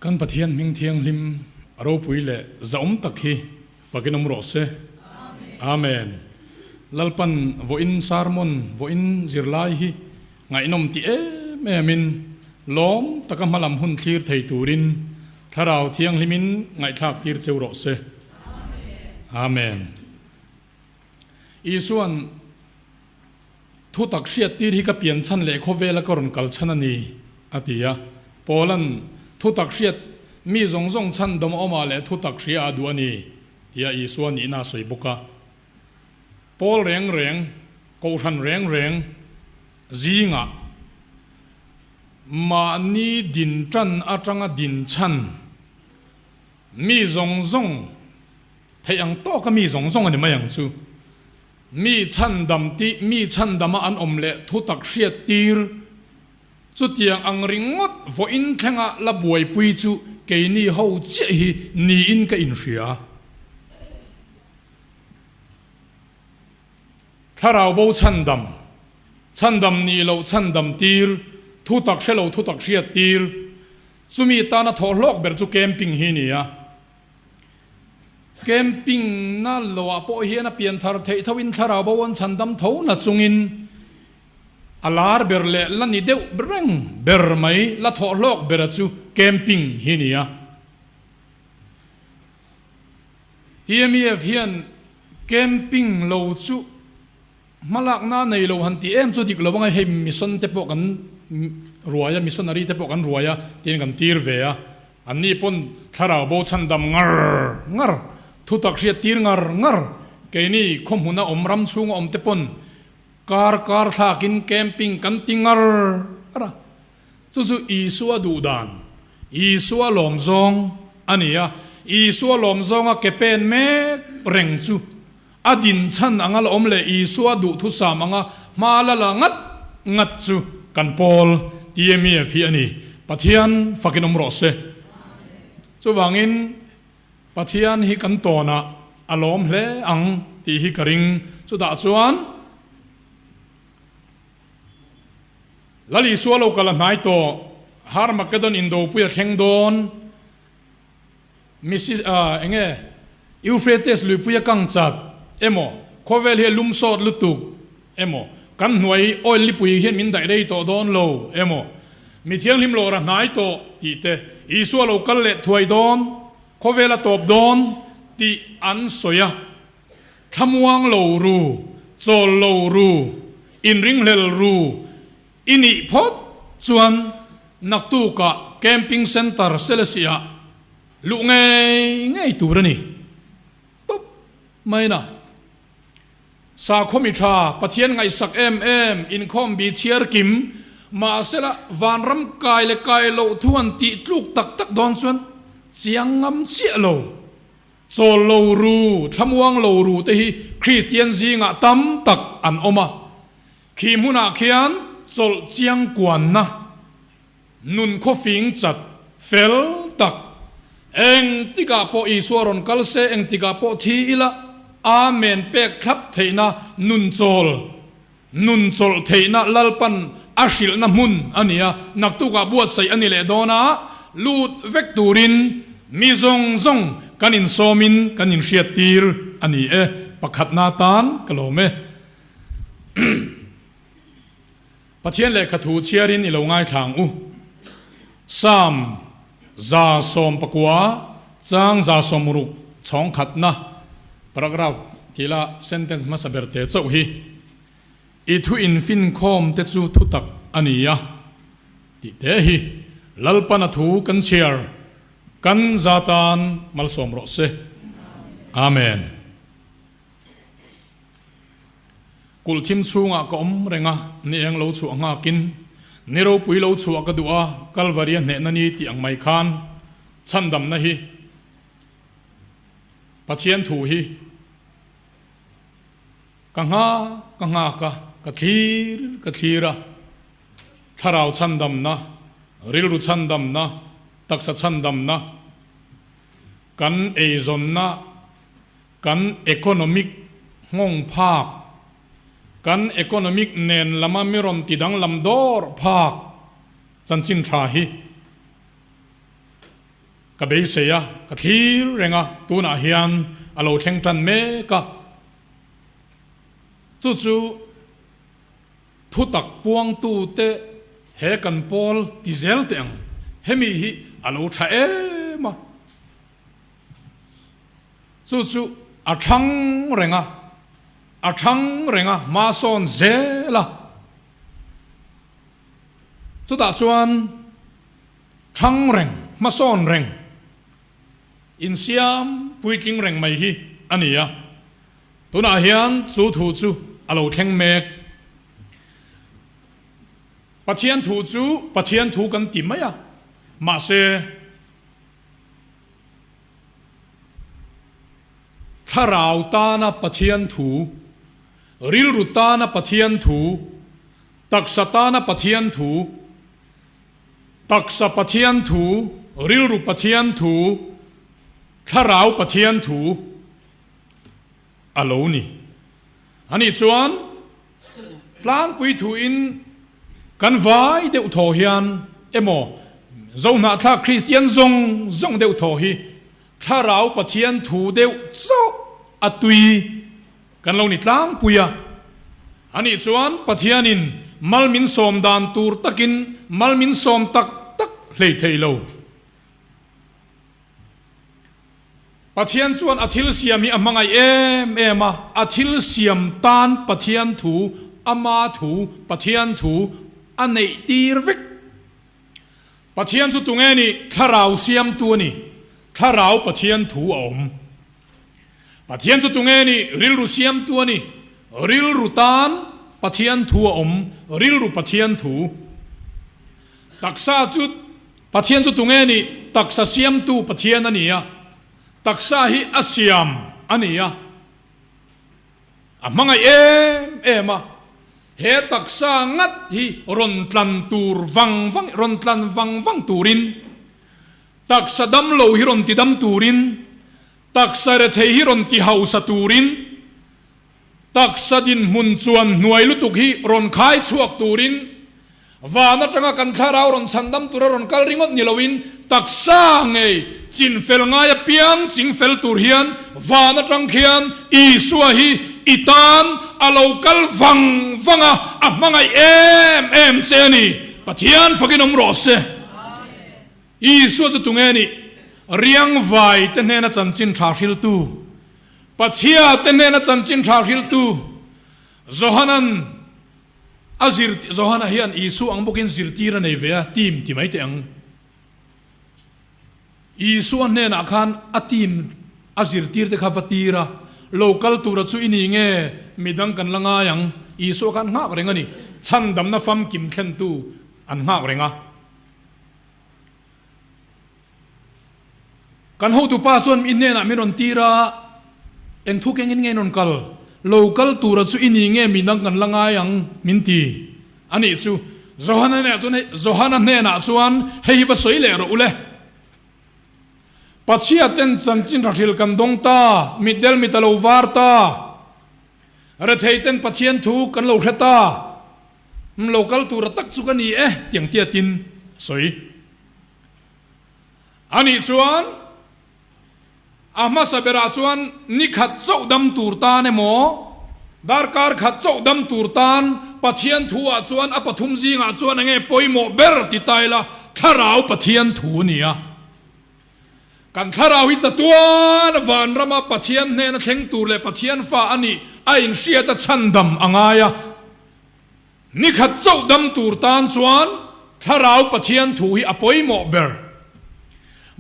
kan pathian ming thiang lim aro pui le zaum takhi fakinom ro se amen lalpan vo in sarmon vo in zirlai hi ngai nom ti e min lom takamalam hun thlir thei turin tharau thiang limin ngai thak tir cheu ro se amen isuan thu tak hriat tir hi ka pian chan le khovela karon kal chanani atia polan thu tak hriat mi zong zong chan dom oma le thu tak hria adu ani tia isuan ina soi boka pol reng reng ko than reng reng zinga ma ni din tran atanga din chan mi zong zong thayang to ka mi zong zong ani mayang chu mi chan dam ti mi chan dama an omle thu tak hriat tir chu tiang ang ringot vo in thenga la buai pui chu ke ni ho che hi ni in ka in hria tharau bo chan dam ni lo chan dam tir thu tak shelo thu tak hriat tir chumi ta na tholok ber chu camping hi ni ya camping na lowa po hian a pian thar thei thawin tharau bo on chan dam tho na chungin alar berle la ni deu breng ber mai la tholok ber chu camping hi ni ya TMF hian camping lo chu malak na nei lo han ti em chu dik lo bang he mission te po kan ruaya missionary te po kan ruaya tin kan tir ve a anni pon tharau bo chan dam ngar thu tak hriat tir ngar ke ni khom huna omram chung om te pon kar thakin camping kan tingar ara chu isua du dan isua lom zong ania isua lom zong a kepen me reng chu adin chan angal omle isua du thu samanga malala ngat chu kan pol TMF hi ani pathian fakinom ro se chu wangin pathian hi kan tona alom hle ang ti hi karing chu da chuan lali sualo kala nai to har makedon indo puya thengdon Mrs enge Euphrates lu puya kangchat emo khovel he lumsot lutuk emo kan nuai oil li pui hian min dai rei to don lo emo mi thiang lim lo ra nai to ti te isualo kal le thuai don khovela top don ti an soya thamuang lo ru chol lo ru in ring lel ru ini phot chuan naktu ka camping center Celestia lu ngai turani top mai na sa khomitra pathian ngai sak em in khom bi chiar kim ma sela van ram kai le kai lo thuan ti tluk tak don chuan chiang ngam chia lo chol lo ru thamuang lo ru te hi Christian zinga tam tak an oma khi muna khian chol chiang kwan na nun kho fing chat fel tak eng tika po iswaron kalse eng tika po thi ila amen pek thap theina nun chol theina lalpan ashil na mun ania naktuka buat sai ani le dona lut vekturin mizong zong kanin somin kanin hriatir ani e pakhat na tan kalome pathian le khathu chiarin ilo ngai thang u sam za som pakwa chang za som ruk chong khatna paragraph tila sentence masaberte chau hi ithu in fin khom te chu thutak ania ti te hi lalpana thu kan share kan zatan malsom ro se amen kulthim chunga kom renga ni eng lo chu anga kin niro pui lo chu ka duwa kalvaria ne nani ti ang mai khan chandam na hi pathian thu hi kanga ka thira tharau chandam na rilru chandam na taksa chandam na kan ezon na kan economic ngong phak kan economic nen lama miron tidang lamdor phak chanchin tha hi ka be se ya ka thir renga tuna hian alo theng tan me ka chu thu tak puang tu te he kan pol ti zel te ang hemi hi alo tha e ma chu a thang renga ma son zela chu da chuan thang reng ma son reng in siam puiking reng mai hi ania tuna hian chu thu chu alo theng mek pathian thu kan ti mai a ma se tharau ta na pathian thu ril ru ta na pathian thu taksa ta na pathian thu taksa pathian thu ril ru pathian thu tharau pathian thu alo ni ani chuan tlang pui thu in kan vai deuh tho hian emo zo na tha Christian zong deuh tho hi tharau pathian thu deuh zo atui kan lo ni tlang puya ani chuan pathianin malmin som dan tur takin malmin som tak hlei thei lo pathian chuan athil siam hi amangai em a athil siam tan pathian thu ama thu pathian thu anei tir vek pathian chu tunge ni tharau siam tu ni tharau pathian thu om pathian chu tunge ni ril ru siam tu ni ril ru tan pathian thu om ril ru pathian thu taksa chu pathian chu tunge ni taksa siam tu pathian ania taksa hi asiam ania amangai em a he taksa ngat hi ron tlan tur wang turin taksa dam lo hi ron ti dam turin taksa re thei hi ron ti hausa turin taksa din mun chuan nuai lutuk hi ron khai chuak turin wana tanga kan tharau ron chandam tura ron kal ringot nilowin taksa ngei chin fel ngaya piang ching fel tur hian wana tang khian isua hi itan alokal wanga amangai em cheni pathian fakinom rose isua chu tungeni riang vai te nena chanchin tha hril tu pachia te nena chanchin tha hril tu zohanan azir zohana hian isu ang bukin zirtira nei ve tim timai te ang isu an nena khan atim azirtir te khavatira local tura chu ini nge midang kan langa yang isu kan ngak rengani chandam na fam kim thlen tu an ngak renga kan ho tu pa chuan inne na miron tira eng thu keng in nge non kal local tura chu ini nge midang kan langa yang minti ani chu zohana ne na chuan hei ba soi le ro ule pachia ten chanchin rathil kan dong ta midel mitalo warta ra thei ten pathian thu kan lo thleta local tur tak chu kan ni tiang tia tin soi ani chuan ama sabera chuan ni khat chau dam tur ta ne mo darkar khat chau dam tur tan pathian thu a chuan a pathum jinga chuan ange poimo ber ti taila tharau pathian thu nia kan tharau hi chatuan van rama pathian ne na thleng tur le pathian fa ani a in sia ta chandam angaya ni khat chau dam tur tan chuan tharau pathian thu hi apoimo ber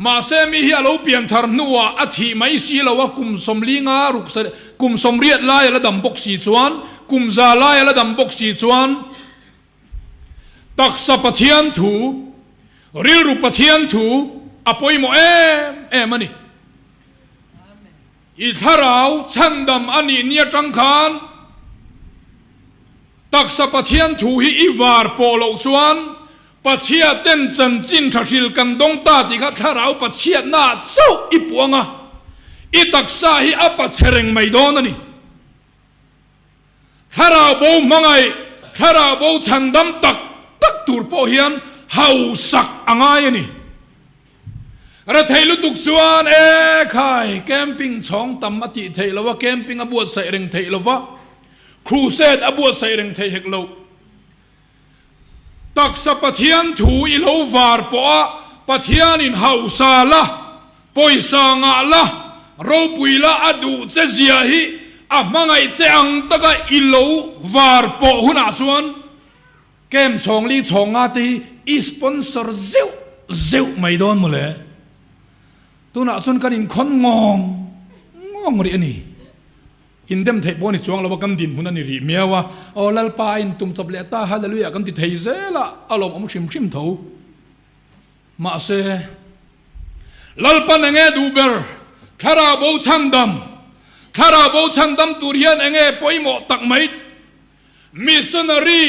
ma se mi hi alo pian thar nuwa athi mai si lawa kum somlinga ruksa kum somriat la ya dam bok si chuan kum za la ya dam bok si chuan taksa pathian thu ril ru pathian thu apoimo em ani i tharau chandam ani nia tang khan taksa pathian thu hi iwar polo chuan pachia ten chanchin thathil kan dong ta ti kha tharau pachia na chau ipuanga i taksa hi apa chereng mai don ani tharau bo mangai tharau bo chandam tak tur po hian hausak angai ani ra thầy lúc tục chuan e khai camping chong tam ati thầy lo camping abuat sai reng thầy lo crusade abuat sai reng thầy hek lo tak sa pathian thu i lo var po pathian in hausa la poisa nga la ro pui la adu che zia hi a mangai che ang taka i lo var po huna chuan kem chong li chong nga ti i sponsor zeu mai don mu le tu na sun kan in khon ngong ri ani in dem thei poni chuang lo kam din hunan ni ri mewa o lal pa in tum chop le ta hallelujah kam ti thei zela alom om shim tho ma se lal pa nge duber khara bo chandam turian nge poimo tak mai missionary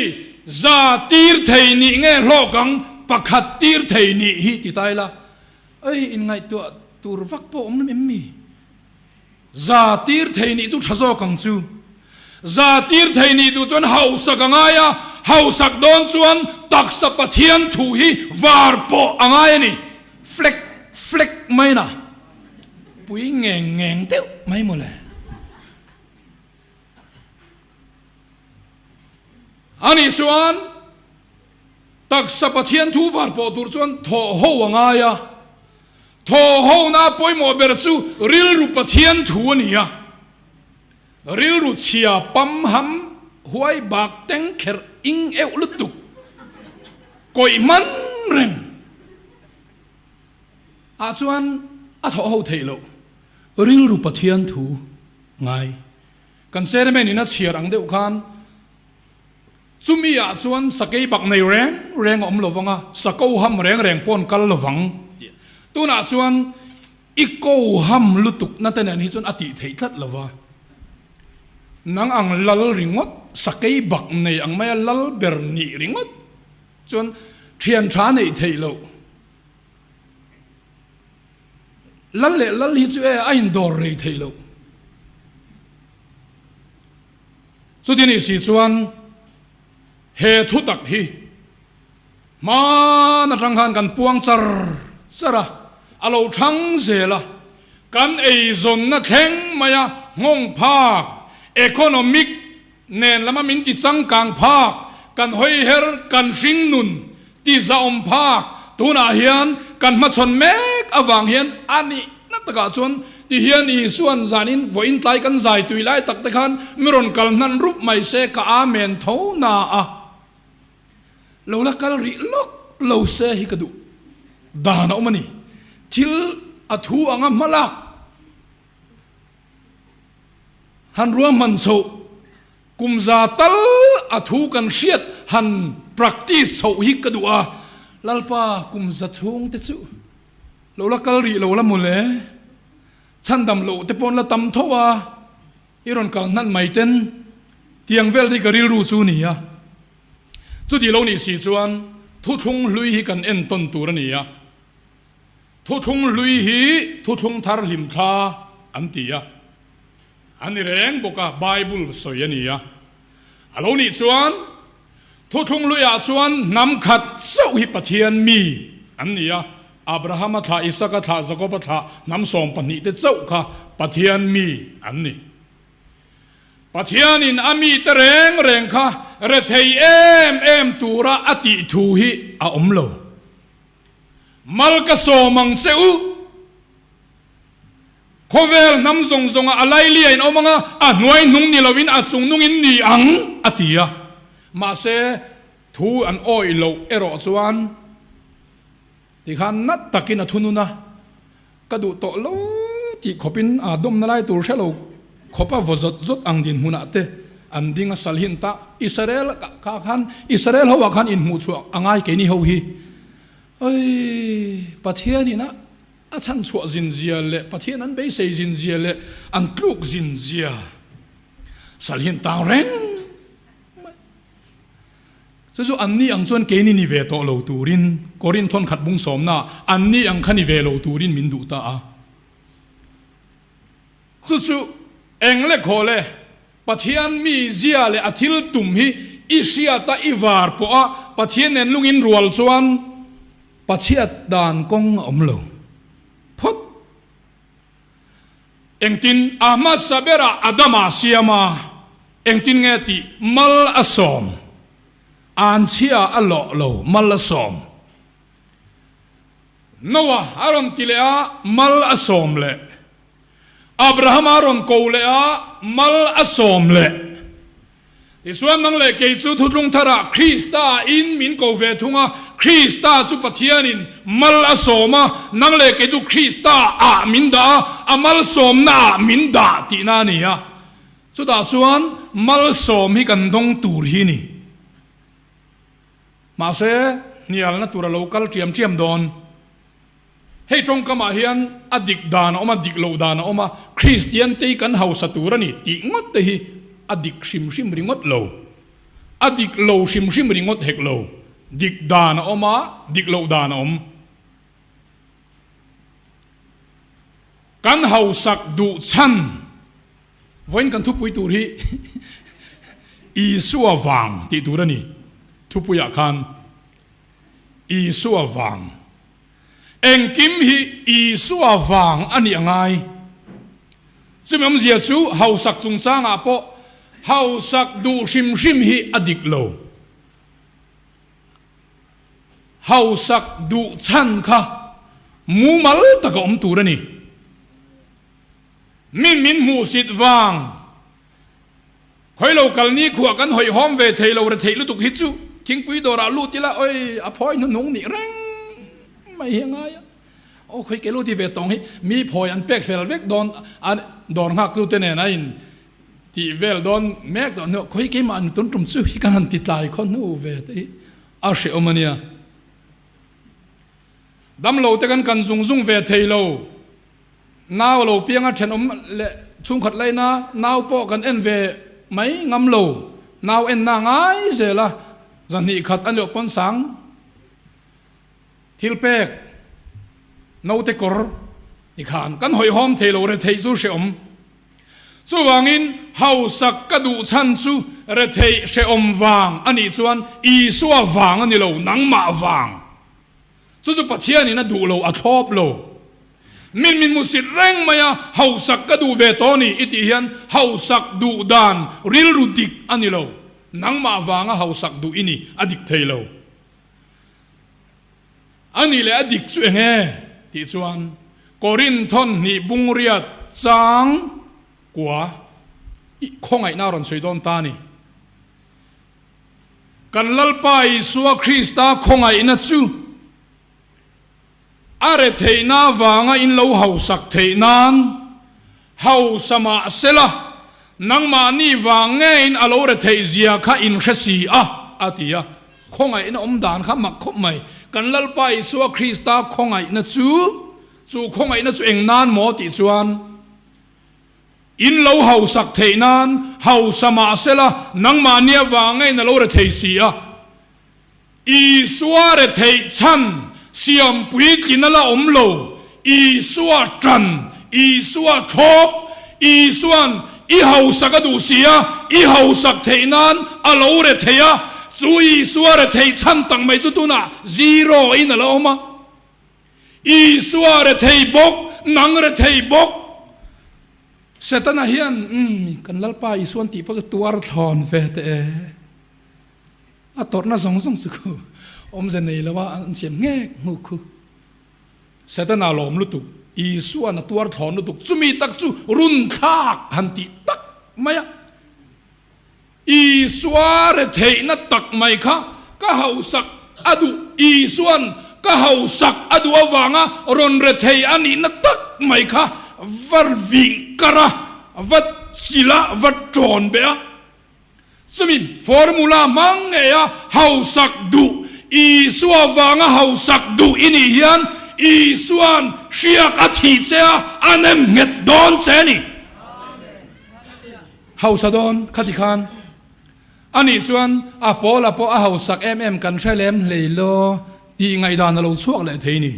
za tir thei ni nge lokang pakhat tir thei ni hi ti tai la ai in ngai tu tur vak po om mi za tir thei ni chu thazo kang chu za tir thei ni tu chon hau sakangaya hau sak don chuan taksa pathian thu hi var po angai ni flek mai na pui ngeng teu mai mo le ani chuan taksa pathian thu var po tur chuan tho ho angaya tho ho na poimo ber chu ril ru pathian thu ania ril ru chia pam ham huai bak teng kher ing eu lutuk koi man reng a chuan a tho ho theilo ril ru pathian thu ngai kan sermen ina chiar ang deuh khan chumi a chuan sakei bak nei reng om lovanga sako ham reng pon kal lovang tu na chuan iko ham lutuk na ten ani chuan ati thei thlat lova nang ang lal ringot sakei bak nei ang maya lal ber ni ringot chuan thian tha nei thei lo lal le lal hi chu e a in dor rei thei lo chu tin si chuan he thu tak hi ma na rang han kan puang chara alo thang zela kan ei zon na thleng maya ngong phak economic nen lama min ti chang kang phak kan hoi her kan hring nun ti za om phak tuna hian kan ma chon mek awang hian ani na taka chon ti hian i suan zanin voin tlai kan zai tui lai tak te khan miron kal nan rup mai se ka amen tho na a lo la kal ri lok lo se hi kadu dana omani thil athu anga malak han ruam man so kumza tal athu kan hriat han practice so hi kadu a lalpa kumza chung te chu lo la kal ri lo la mule chandam lo te pon la tam thowa iron kal nan mai ten tiang vel di karil ru chu ni a chu di lo ni si chuan thu thung lui hi kan en ton tur ani a thu thung lui hi thu thung thar lim tha an ti a ani reng boka bible soi ani a alo ni chuan thu thung lui a chuan nam khat so hi pathian mi an ni a abraham tha isaka tha jacob tha nam som pani te chau kha pathian mi an ni pathian in ami te reng kha re thei em tura ati thu hi a omlo mal ka so mang cheu khovel nam zong alai li in omanga a nuai nung ni lovin a chung nung in ni ang atia ma se thu an oi lo ero chuan ti khan nat takin a thununa kadu to lo ti khopin a dom na lai tur thelo khopa vozot zot ang din huna te an dinga salhin ta israel ka khan israel ho wa khan in mu chu angai ke ni ho hi oi pathian ina a chan chu jin zia le pathian an be sei jin zia le an tluk jin zia salhin tang reng chu an ni ang chuan ke ni ve to lo turin korin thon khat bung som na an ni ang khani ve lo turin min du ta a chu engle khole pathian mi zia le athil tum hi isia ta ivar po a pathian en lungin rual chuan pachiat dan kong omlo eng tin Ahmad Sabera Adama siama eng tin nghe ti mal asom an chia alo lo mal asom Noah aron tilea mal asom le Abraham aron ko le a mal asom le Isuan nang le ke chu thudrung thara Krista in min ko ve thunga Krista chu pathianin mal asoma nang le ke chu Krista a min da amal som na min da ti na ni ya chu da suan mal som hi kan dong tur hi ni ma se nial na tura local tiam don hei trong kama hian adik dan oma dik lo dan oma Christian te kan hausa tura ni ti ngot te hi adik shim ringot lo adik lo shim ringot hek lo dik dan oma dik lo dan om kan hausak du chan voin kan thu pui tur hi isua wang ti turani thu puya khan isua wang eng kim hi isua wang ani angai chimam zia chu hausak chung changa po hausak du shim hi adik lo hausak du chan kha mu mal taka om turani min mu sit wang khoi lo kal ni khuwa kan hoi hom ve thei lo re thei lu tuk hi chu king pui dora lu tila oi a phoi nu nung ni reng mai hianga ya o khoi ke lu ti ve tong hi mi phoi an pek fel vek don an don ngak lu te ne na in ti vel don mek don no khoi ke man tun tum chu hi kan han ti tlai khon nu ve te a she omania dam lo te kan zung ve thei lo naw lo pianga then om le chung khat lai na naw po kan en ve mai ngam lo naw en na ngai zela zan ni khat an lo pon sang thil pek no te kor ni khan kan hoi hom thei lo re thei chu she om chu wangin hausak ka du chan chu re thei she om wang ani chuan I suwa wang ani lo nang ma wang chu pathian ni na du lo a thlop lo min musit reng maya hausak ka du ve to ni iti hian hausak du dan ril rudik ani lo nang ma wanga hausak du ini adik thei lo ani le adik chu enge ti chuan Korinthon ni bungriat chang kwa khongai na ron soidon ta ni kan lalpa Isua Krista khongai na chu are theina wanga in lo hausak theinan hausama sela nangma ni wange in alo re thei zia kha in khasi a atia khongai in om dan kha mak khop mai kan lalpa Isua Krista khongai na chu khongai na chu eng nan mo ti chuan in lo hausak theinan hausama sela nangma ni wange in alo re thei si a Isua re thei chan siam pui kinala omlo Isua tran Isua thop Isuan I hausak adu sia I hausak theinan alo re theya chu Isua re thei chan tang mai chu tuna zero in alo ma Isua re thei bok nang re thei bok setana hian kan lalpa Isuan ti pa tuar thon ve te a torna zong chu om zen nei lawa an siam nge ngukhu setana lom lutuk Isua na tuar thon lutuk chumi tak chu run khak hanti tak maya Isua re thei na tak mai kha ka hausak adu Isuan ka hausak adu awanga ron re thei ani na tak mai kha var vi kara vat sila vat tron be chumi formula mangeya hausak du Isua wanga hausak du ini hian Isuan siak athi chea anem nget don cheni hausadon khatikhan ani chuan apola po a hausak kan threlem leilo ti ngai dan lo chuak le theini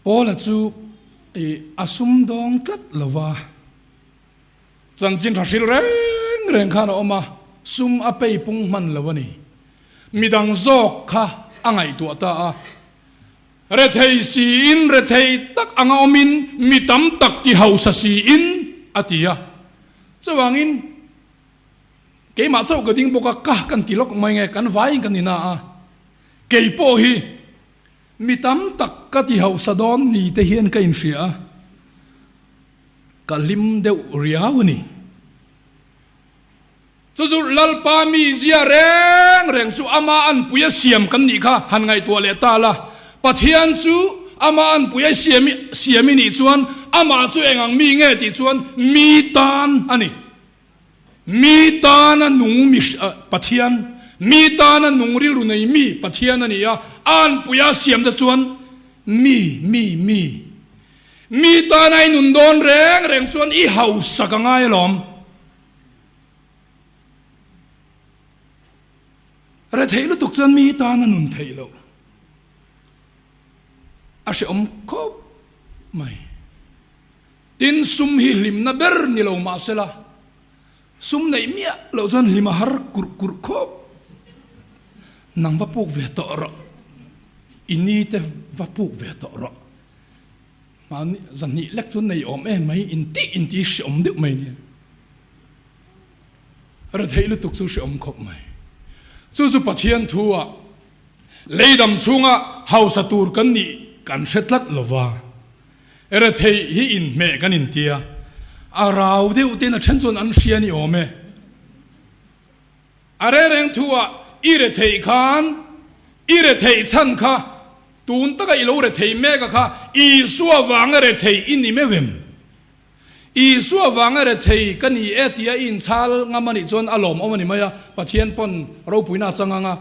pola chu asum dong kat lawa chanchin thashil reng khan oma sum apei pung man lawani midang zok kha angai tu ta a re thei si in re thei tak anga omin mi tam tak ki hausa si in atia chawangin ke ma chau ka ding boka ka kan tilok mai nge kan vai kan ina a ke po hi mi tam tak ka ti hausa don ni te hian ka in ria ka lim deuh riawni chu lalpa mi zia reng chu ama an puya siam kan ni kha han ngai to le ta la pathian chu ama an puya siami ni chuan ama chu engang mi nge ti chuan mi tan ani mi tan anung mi pathian mi tan anung ri lu nei mi pathian ani ya an puya siam da chuan mi tan ai nun don reng chuan i hau sakangai lom ra thei lu tuk chuan mi tan nun thei lo a se om khop mai tin sum hi lim na ber ni lo ma sela sum nei mia lo chuan lima har kur khop nang va puk ve to ro ini te va puk ve to ro ma ni zan ni lek chuan nei om mai in ti se om de mai ni ra thei lu tuk chu se om khop mai chu pathian thua leidam chunga hausa tur kan ni kan setlat lova era thei hi in me kan in tia arau de uten a chen chon an sia ni ome are reng thua ire thei khan ire thei chan kha tun taka ilo re thei me ka kha i suwa wanga re thei in ni me vem i suwa wanga re thei kan ni etia in chal ngamani chon alom omani maya pathian pon ro puina changanga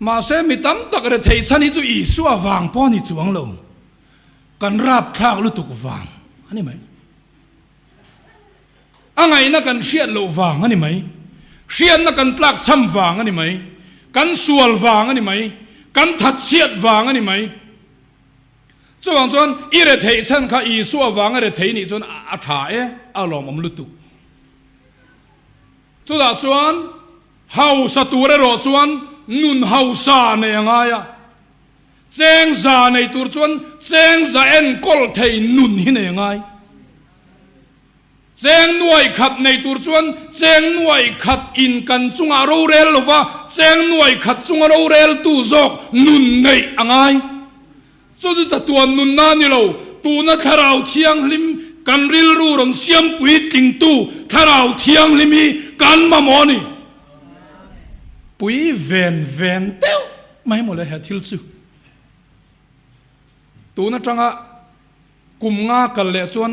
ma se mi tam tak re thei chani chu i suwa wang pon ni chuang lo kan rap thak lu tuk wang ani mai angai na kan siat lo wang ani mai siat na kan tlak cham wang ani mai kan sual wang ani mai kan that siat wang ani mai chuang chuan i re thei chan kha i suwa wang re thei ni chuan a tha e alom om lu tuk chu da chuan hau sa tu re ro chuan nun hau sa ne anga ya cheng za nei tur chuan cheng za en kol thei nun hi ne ngai cheng nuai khat nei tur chuan cheng nuai khat in kan chunga ro rel lova cheng nuai khat chunga ro rel tu zok nun nei angai chu chu tuan nun na ni lo tu na tharau thiang lim kan ril ru ron siam pui ting tu tharau thiang limi kan ma moni pui ven teu mai mo le ha thil chu tu na tanga kum nga kal le chuan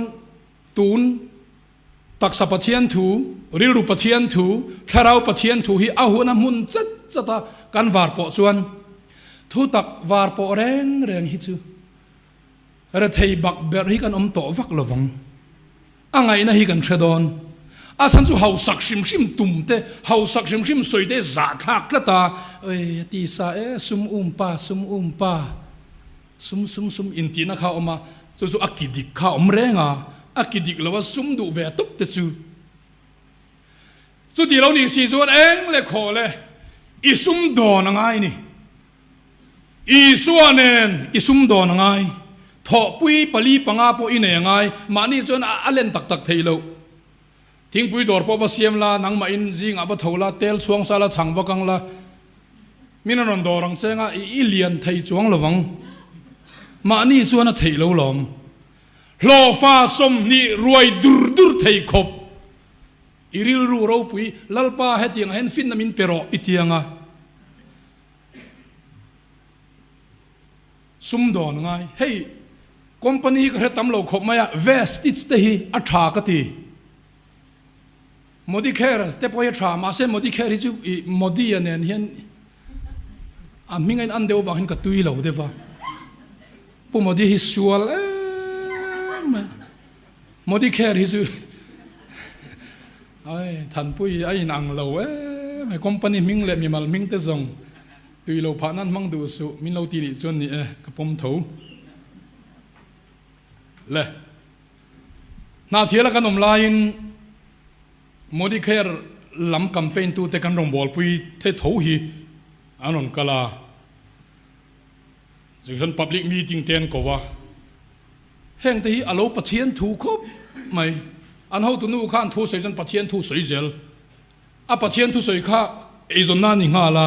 tun taksa pathian thu ril ru pathian thu tharau pathian thu hi a hu na mun chata kan var po chuan thu tak var po reng hi chu ra thei bak ber hi kan om to vak lovang angai na hi kan thredon a san chu hau sak sim tum te hau sak sim soi te za thak la ta oi ti sa e sum in ti na kha oma chu akidik kha om renga akidik lawa sum du ve tup te chu ti lo ni si chuan eng le kho le i sum don angai ni i suanen i sum don angai tho pui pali panga po ine ngai mani chuan alen tak theilo thing pui dor po va siam la nang ma in jing aba thola tel chuang sala chang wa kang la minaron dorang chenga i lian thei chuang lawang mani chuan a theilo lom hlo fa som ni ruai dur thei khop iril ru ro pui lalpa hetiang hen fin namin pero itianga sum don ngai hey company ka tam lo khop maya vest it's te hi a tha ka ti modi kher te po ya tha ma se modi kher hi chu modi anen hian a mingain an deu wa hin ka tui lo de wa pu modi hi sual modi kher hi chu ai than pui ai nang lo mai company ming le mi mal ming te zong tui lo pha nan mang du su min lo ti ni chon ni ka pom tho le na thiela kan om lain modi kher lam campaign tu te kan rong bol pui the tho hi anon kala Section public meeting ten ko wa heng te hi alo pathian thu khop mai an ho tu nu khan thu section pathian thu soi zel a pathian thu soi kha e zon na ni nga la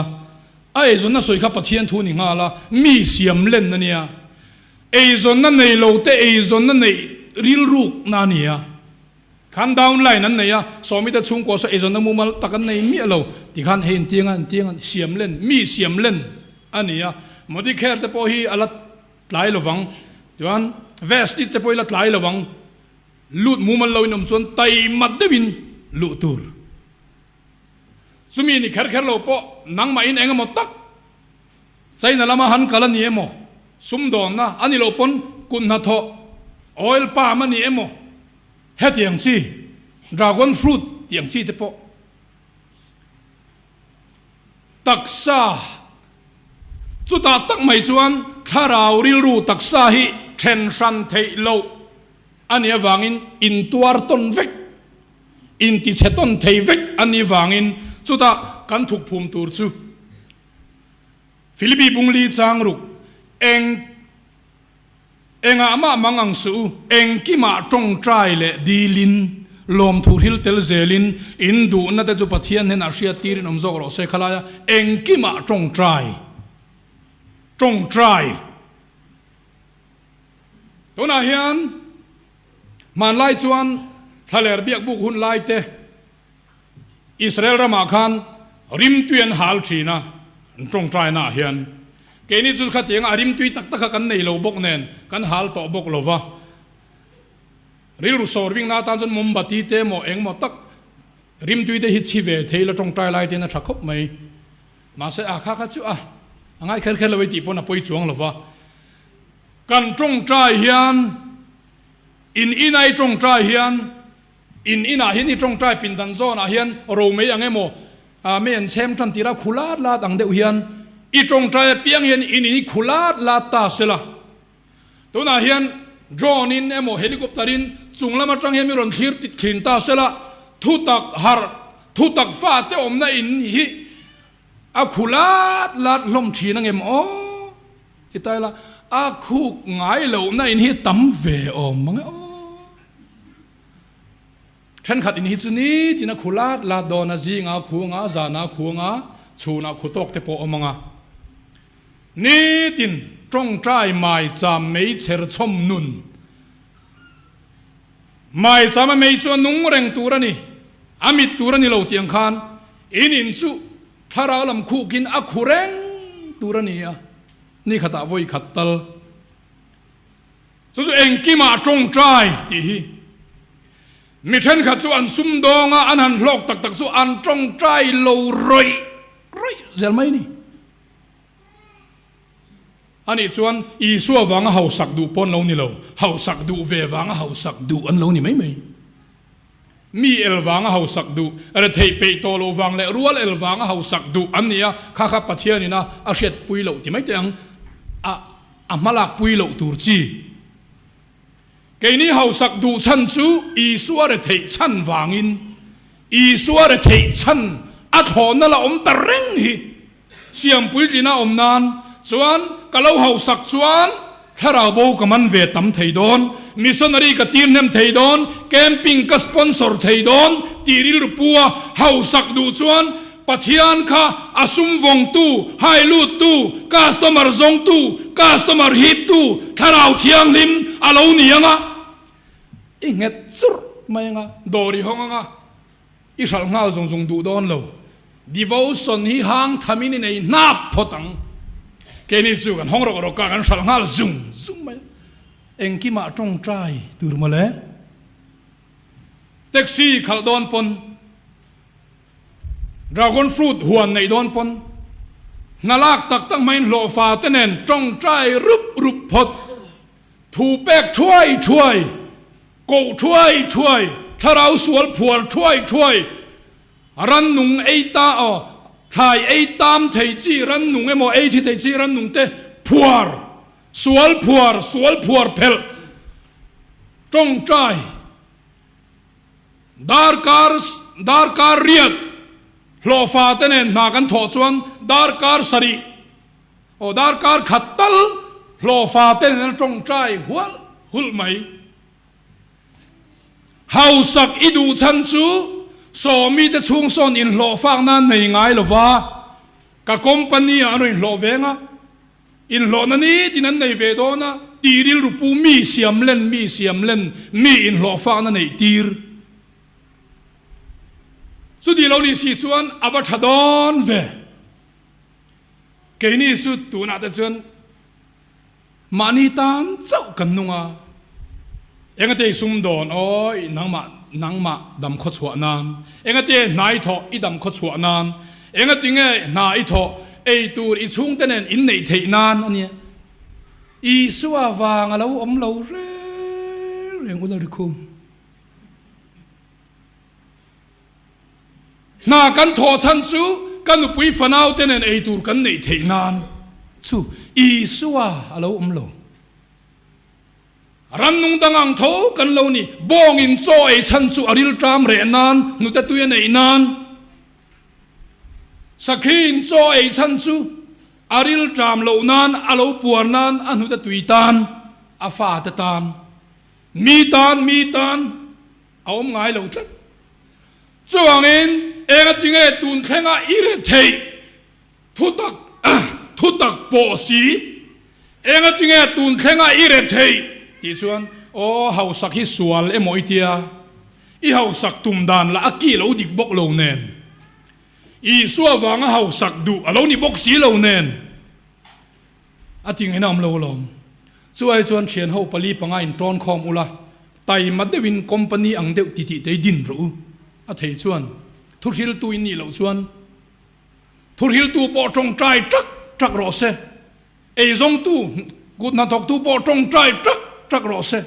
a e zon na soi kha pathian thu ni nga la mi siam len na nia e zon na nei lo te e zon na nei ril ruk na nia khan down line an nei ya so mi ta chung ko so e zon na mu mal takan nei mi lo ti khan hein tiangan siam len mi siam len ania modi kher te po hi alat tlai lowang tuan vest ti te po alat tlai lowang lut mu mal lo inom chuan tai mat dewin lu tur sumi ni kher lo po nang ma in engamo tak chaina lama han kala ni emo sum don na ani lo pon kun na tho oil pa ma ni emo hetiang si dragon fruit tiang si te po taksa chuta tak mai chuan tharau ril ru taksa hi then san thei lo ania wangin in tuar ton vek in ti cheton thei vek ani wangin chuta kan thuk phum tur chu Philippi bungli changruk enga ama mangang su eng kima tong trai le dilin lom thur hil tel zelin in du na te chu pathian hen asia tirin om zok ro se khalaya eng kima tong trai tuna hian man lai chuan thaler biak buk hun lai te Israel rama khan rim tuyen hal thina tong trai na hian ke ni chu khating arim tui tak tak kan nei lo bok nen kan hal to bok lova ril ru sorwing na tan chon mombati te mo eng mo tak rim tui te hi chi ve theila tong trai lai te na thakop mai ma se a kha chu a angai kher lo ti pon a poi chuang lova kan tong trai hian in ai tong trai hian in a hian i tong trai pin dan zon a hian ro mei angemo a men sem tran tira khulat la dang de hian i tong trai piang hian in khulat la ta sela tuna hian drone in emo helicopterin chunglama tang hian mi ron thir tit khin ta sela thu tak fa te om na in hi a khulat la lom thina ngem o itaila a khuk ngai lo na in hi tam ve om mang o then khat in hi chu ni tina khulat la dona zinga khunga zana khunga chuna khutok te po omanga ni tin trong trai mai cham mei cher chom nun mai cham mei chu nung reng turani amit turani lo tiang khan in chu tharalam khukin a khureng turania ni khata voi khattal chu engkima trong trai ti hi mi then khat chu an sum donga an han hlok tak tak chu an trong trai lo roi zel mai ni ani chuan i suwa wanga hau sak du pon lo ni lo hau sak du ve wanga hau sak du an lo ni mai mi el wanga hau sak du ara thei pe to lo wang le rual el wanga hau sak du an nia kha pathian ina a hret pui lo ti mai teng a malak pui lo tur chi ke ni hau sak du chan chu i suwa re thei chan wangin i suwa re thei chan a thon na la om ta reng hi siam pui lina om nan chuan kalau hau sak chuan tharau bo kaman ve tam thei don missionary ka tir nem thei don camping ka sponsor thei don tiril rupua hau sak du chuan pathian kha asum wong tu hai lu tu customer zong tu customer hit tu tharau thiang lim alo nianga inget sur mainga dori honga isal ngal zong du don lo devotion hi hang thamini nei nap photang keni su kan hong ro ka kan sal ngal zung mai engkima tong trai tur mole taxi khal don pon dragon fruit huan nei don pon nalak tak tak main lo fa tenen tong trai rup phot thu pek chuai ko chuai tharau sual phuar chuai ran nung eita o thai ei tam thei chi ran nung emo ei thi thei chi ran nung te phuar sual phuar phel tong trai dar kar riat lo fa tenen na kan tho chuan dar kar sari o dar kar khattal lo pha tên nó trong trai hul mày hậu sắc idu chân chú so mi te chung son in lo phang nan nei ngai lo wa ka company ano in lo venga in lo na ni tin an nei ve do na tiril rupu mi siam len mi in lo phang na nei tir su di lo ni si chuan ava thadon ve ke ni su tu na ta chuan mani tan chau kan nunga engate sum don oi nangma dam kho chwa nan engate nai tho i dam kho chwa nan engate nge na i tho ei tur i chung tenen in nei thei nan ania i suwa wang alo om lo re reng ulo rikum na kan tho chan chu kan pui fanau tenen ei tur kan nei thei nan chu i suwa alo om lo ran nung dangang tho kan lo ni bong in cho ei chan chu aril tram re nan nu ta tuya nei nan sakhin cho ei chan chu aril tram lo nan alo puar nan anu ta tui tan afa ta tan mi tan aom ngai lo chat chuang in enga tinge tun khenga ire thei thu tak po si enga tinge tun khenga ire thei ti chuan o hau sak hi sual emoi tia i hau sak tum dan la aki lo dik bok lo nen i suwa wanga hau sak du alo ni bok si lo nen ating enam lo lom chuai chuan thian ho pali panga in tron khom ula tai mat dewin company ang deuh ti te din ro a thei chuan thurhil tu in ni lo chuan thurhil tu po tong trai trak ro se ei zong tu gut na thok tu po tong trai trak ro se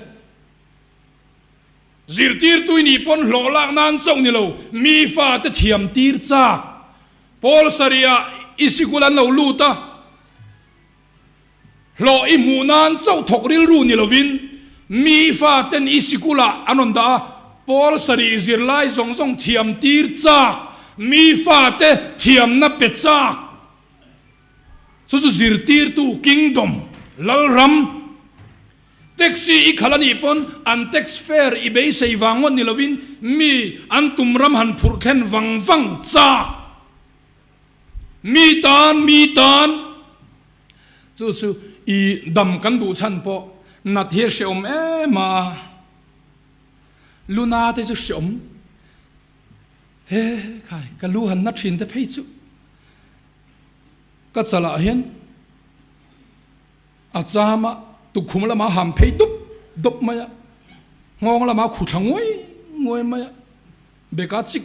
zirtir tu ni pon lo lak nan chong ni lo mi fa te thiam tir cha pol saria isikulan lo luta lo i munan chau thokril ru ni lovin mi fa ten isikula anonda pol sari zirlai zong thiam tir cha mi fa te thiam na pe cha su zirtir tu kingdom lalram taxi i khalani pon an tax fare i be sei wangon ni lovin mi an tumram han phurkhen wang cha mi tan chu i dam kan du chan po nat he sheom ma luna te chu sheom he khai ka lu han na thin te phei chu ka chala hian achama tu khum la ma ham phei dop maya ngong la ma khu thangoi ngoi maya beka chik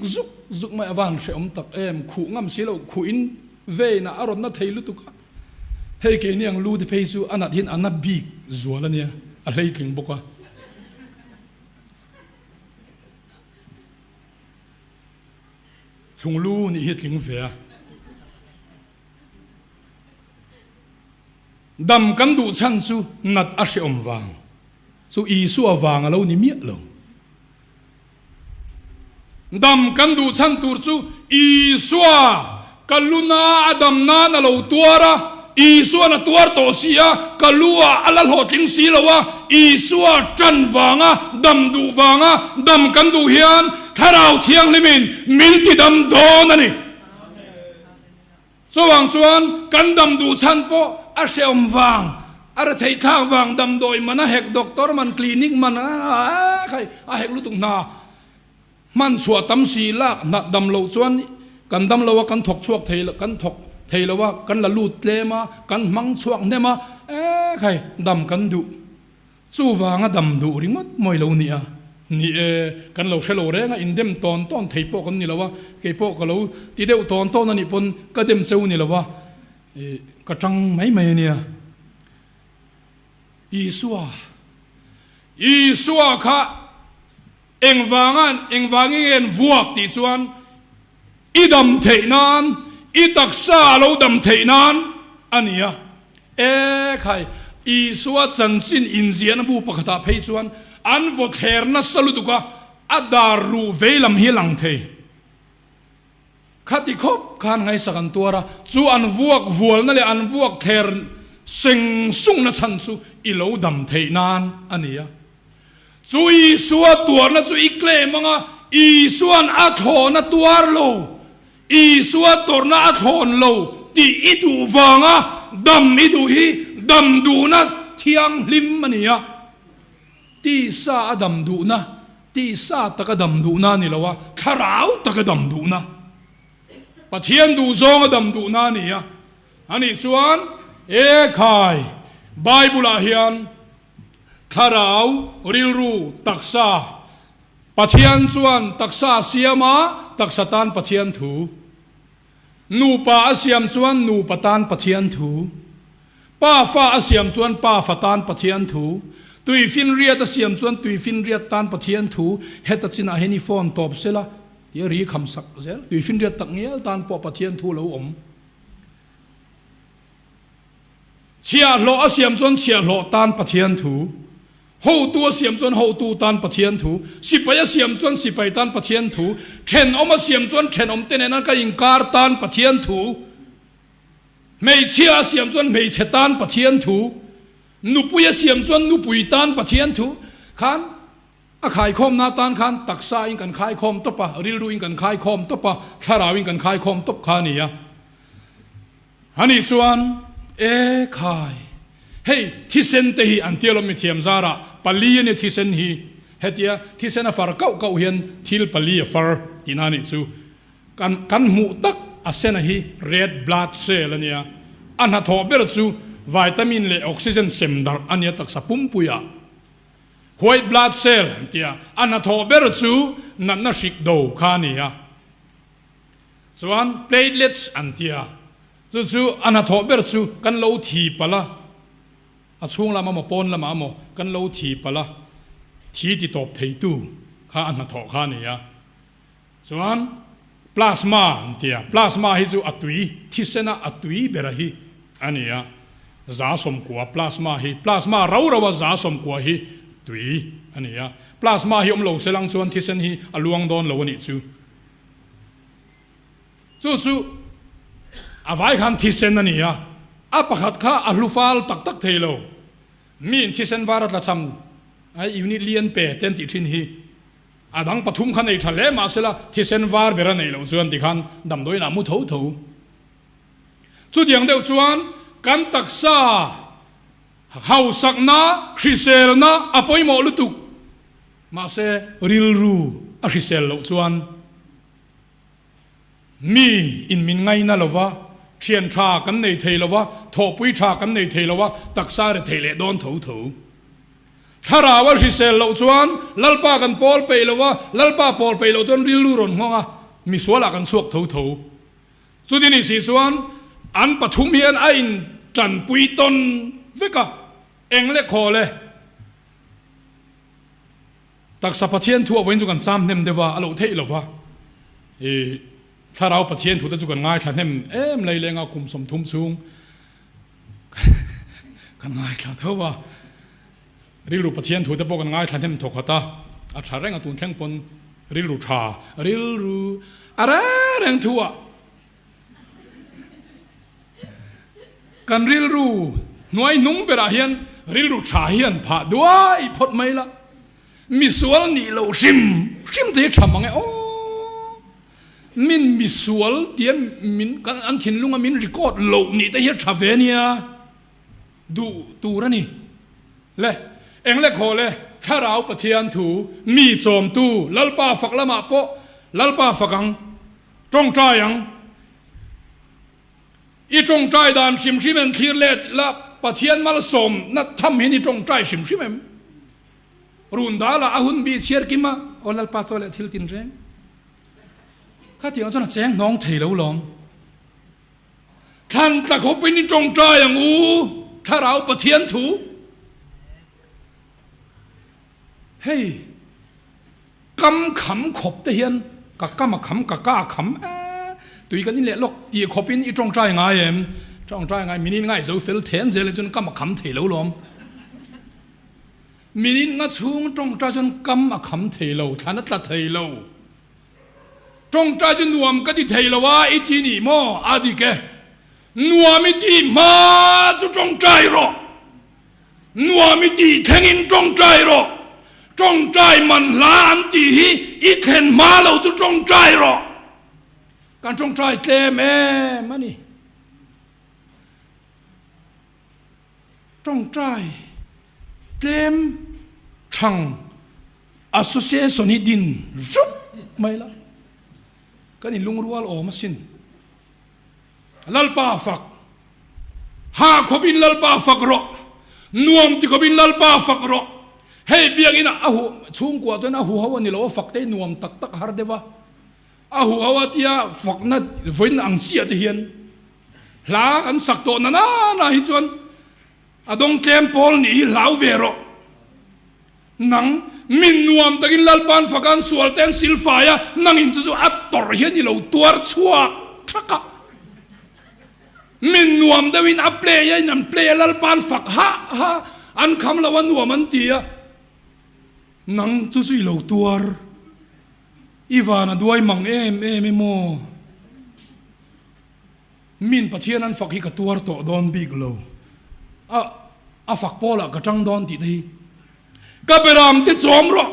zuk ma awan sheom tak em khu ngam silo khu in ve na aron na theilu tu ka hei ke niang lu de phei chu anat hin anna big zuala nia a leitling boka chung lu ni hitling ve dam kan du chan chu nat a she om wang chu i su awang alo ni mi lo dam kan du chan tur chu i suwa kaluna adam na na lo tuara isua na tuar to sia kalua alal hotling silawa isua chan wanga dam du wanga dam kan du hian tharau thiang limin minti dam don ani so wang chuan kan dam du chan po a seom wang ara thei thak wang dam doi mana hek doctor man clinic man khai a hek lutung na man chua tam si lak na dam lo chuan kan dam lo kan thok chuak thei kan thok thei lo wa kan la lut le ma kan mang chuak ne ma khai dam kan du chu wanga dam du ringot moi lo ni a ni kan lo shelo re nga indem ton thei po kan ni lo wa ke po ko lo ti deu ton ani pon ka dem cheu ni lo wa ka tang mai ni a isua kha engwangin vuak ti chuan idam thei nan itak sa lo dam thei nan ania khai isua chanchin inzian bu pakhata phei chuan an vo kher na salutuka adaru velam hi lang thei khati khop khan ngai sakan tuara chu an vuak vual na le an vuak kher sinh sung na chan su i lo dam thei nan ania chui suwa tuar na chui kle manga i suan a tho na tuar lo i suwa tor na a thon lo ti idu wanga dam idu hi dam du na thiang lim ania ti sa adam du na ti sa takadam du na ni lawa tharau takadam du na pathian du zong adam du na ni ya ani suan e khai bible a hian tharau rilru taksa pathian suan taksa siama taksatan pathian thu nu pa asiam suan nu patan pathian thu pa fa asiam suan pa fatan pathian thu tui fin riat asiam suan tui fin riat tan pathian thu heta china heni phone top sela ye ri kham sak zel tui fin riat tak ngel tan po pathian thu lo om chia lo asiam suan chia lo tan pathian thu ho tu asiam suan ho tu tan pathian thu sipai asiam suan sipai tan pathian thu then om asiam suan then om tenena ka ingkar tan pathian thu mei chia asiam suan mei chetan pathian thu nupui asiam suan nupui tan pathian thu khan a khai khom na tan khan taksa in kan khai khom topa rilru in kan khai khom topa tharau in kan khai khom top khania hani chuan e khai hey thisen te hi antialom mi thiam zara pali ne thisen hi hetia thisen a far kau kau hian thil pali a far tinani chu kan mu tak asena hi red blood cell ania anha tho ber chu vitamin le oxygen semdar ania tak sapum puya white blood cell tia anha tho ber chu na shik do khania chuan platelets antia chu anha tho ber chu kan lo thi pala a chung lama mo pon lama mo kan lo thi pala thi ti top thei tu kha anha tho khania chuan plasma antia plasma hi chu atui thisena atui berahi ania za som kwa plasma hi plasma raurawa za som kwa hi tui ania plasma hi om lo selang chuan thisen hi aluang don lo ani chu chu avai khan thisen ania a pakhat kha alufal tak tak theilo min thisen varat la cham ai unit lian pe ten ti thin hi adang pathum khan ei thale ma sela thisen var bera nei lo chuan ti khan dam doi na mu tho tho chu diang deuh chuan kan taksa hau sakna khrisel na apoi mo lutuk ma se rilru a khrisel lo chuan mi in min ngai na lova thian tha kan nei thei lova tho pui tha kan nei thei lova taksa re thei le don tho tho tharawa khrisel lo chuan lalpa kan pol pe lova lalpa pol pe lo chon rilru ron ngonga mi swala kan suak tho tho chu dini si chuan an pathum hian a in tran pui ton veka engle khole taksa pathian thu awen chu kan cham nem dewa alo thei lova e tharau pathian thu ta chu kan ngai than hem em lei lenga kum som thum chung kan ngai thla thowa rilru pathian thu ta po kan ngai than hem thokhata a thareng atun thleng pon rilru tha rilru ara reng thuwa kan rilru nuai nung bera hian rilru tha hian pha duai phot mai la misual ni lo sim te thamang e o min misual tiam min kan an thin lunga min record lo ni te hi thavenia du turani le engle khole tharau pathian thu mi chom tu lalpa faklama po lalpa fakang tong tayang i trong trai dan sim simen thir let la pathian mal som na tham hi ni trong trai sim simem run da la ahun bi chiar kima olal pa chole thil tin reng kha tiang chona cheng nong thei lo lom than ta ko pin ni trong trai ang u tharau pathian thu hey kam kham khop te hian ka kam kham ka ka kham tùy cái này lộc tiệt khó pin ít trong trai ngay em trong trai ngay mình ngay dấu phèn thèn giờ lên chân cam mà khắm thể lâu lắm mình ngay xuống trong trai chân cam mà khắm thể lâu thà nó là thể lâu trong trai chân nuông cái gì thể lâu á ít gì mò à đi cái nuami ti ma chu trong trai ro nuami ti thengin trong trai ro trong trai man la an ti hi i khen ma lo chu trong trai ro kan trong trai tlem mani trong trai tlem thang association hi din rup mai la kan in lungrual o masin lalpa fak ha khobin lalpa fak ro nuam ti khobin lalpa fak ro hei biang ina ahu chung kwa jon ahu hawa ni lo fak te nuam tak tak har dewa ahu hawa tia fak na voin ang sia te hian la kan sak to na hi chon adong kem pol ni lau vero nang min nuam takin lalpan fakan sualten silfaya nang in chu ator hian ni lo tuar chua thaka min nuam dawin a play ya nan play lalpan fak ha an kham lawan nuam an tia nang chu sui lo tuar iwana duai mang em mo min pathian an fak hi ka tuar to don big lo a fak pola ka tang don ti dei ka beram te chom ro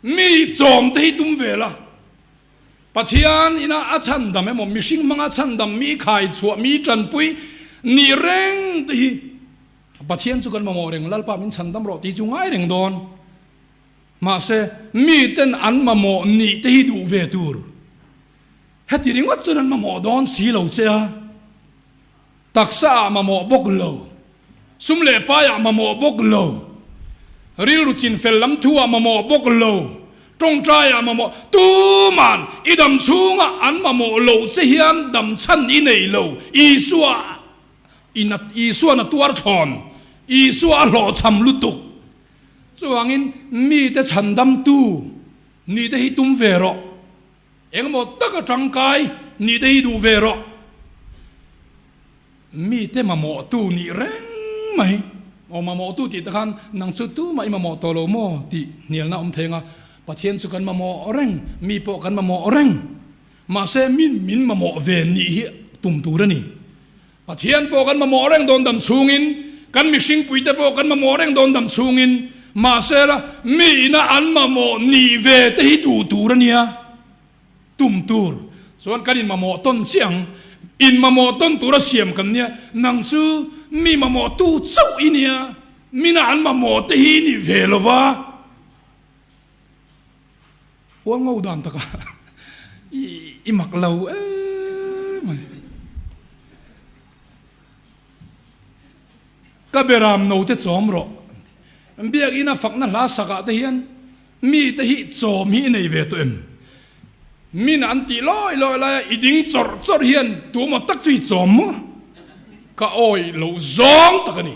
mi chom te tum vela pathian ina a chan dam emo mishing manga chan dam mi khai chua mi tran pui ni reng te hi pathian chu kan mo reng lalpa min chan dam ro ti chu ngai reng don ma se mi ten an ma mo ni te hi du ve tur hati ringot chu nan ma mo don si lo che a taksa ma mo bok lo sum le pa ya ma mo bok lo ril ruchin fel lam thua ma mo bok lo trong trai ma mo tu man idam chunga an ma mo lo che hian dam chan i nei lo isua na tuar thon isua lo cham lutuk chuangin mi te chan dam tu ni te hi tum vero eng mo taka tangkai ni te hi du vero mi te ma mo tu ni reng mai o ma mo tu ti ta khan nang chu tu mai ma mo to lo mo ti nial na thenga pathian chu kan ma mo reng mi po kan ma mo reng ma se min ma mo ve ni hi tum tu ra ni pathian po kan ma mo reng don dam chungin kan mi sing pui te po kan ma mo reng don dam chungin ma se la mi na an ma mo ni ve te hi tu ra nia tum tur son kan in ma mo ton chiang in ma mo ton tu ra siam kan nia nang chu mi ma mo tu chau inia mi na an ma mo te hi ni ve lo wa wa ngau dan ta ka i mak lau mai ka beram no te chom ro biak ina fak na la saka te hian mi te hi chom hi nei ve to em min an ti loi la iding chor hian tu mo tak chui chom mo ka oi lo zong takani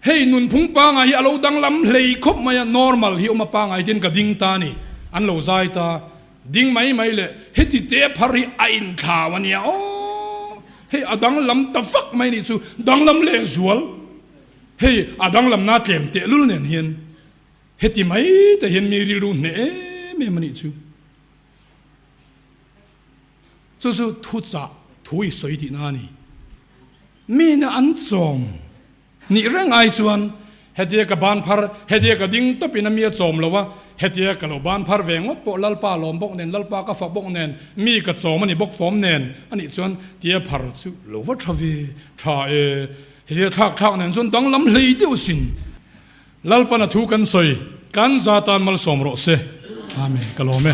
hei nun phung pa nga hi alo dang lam hlei khop maya normal hi oma pa nga tin ka ding ta ni an lo zai ta ding mai le heti te phari a in khawania o hei adang lam ta fak mai ni chu dang lam le zual hei adang lam na tlem te lul nen hian heti mai te hian mi ri lu ne me mani chu thu cha thui soi ti na ni mi na an chom ni reng ai chuan hetia ka ban phar hetia ka ding to pinami chom lowa hetia ka lo ban phar vengot po lalpa lom bok nen lalpa ka fa bok nen mi ka chom ani bok fom nen ani chuan tia phar chu lo wa thavi tha hetia thak nen chuan dang lam hlei deu sin lalpa na thu kan soi kan zatan mal som ro se amen kalome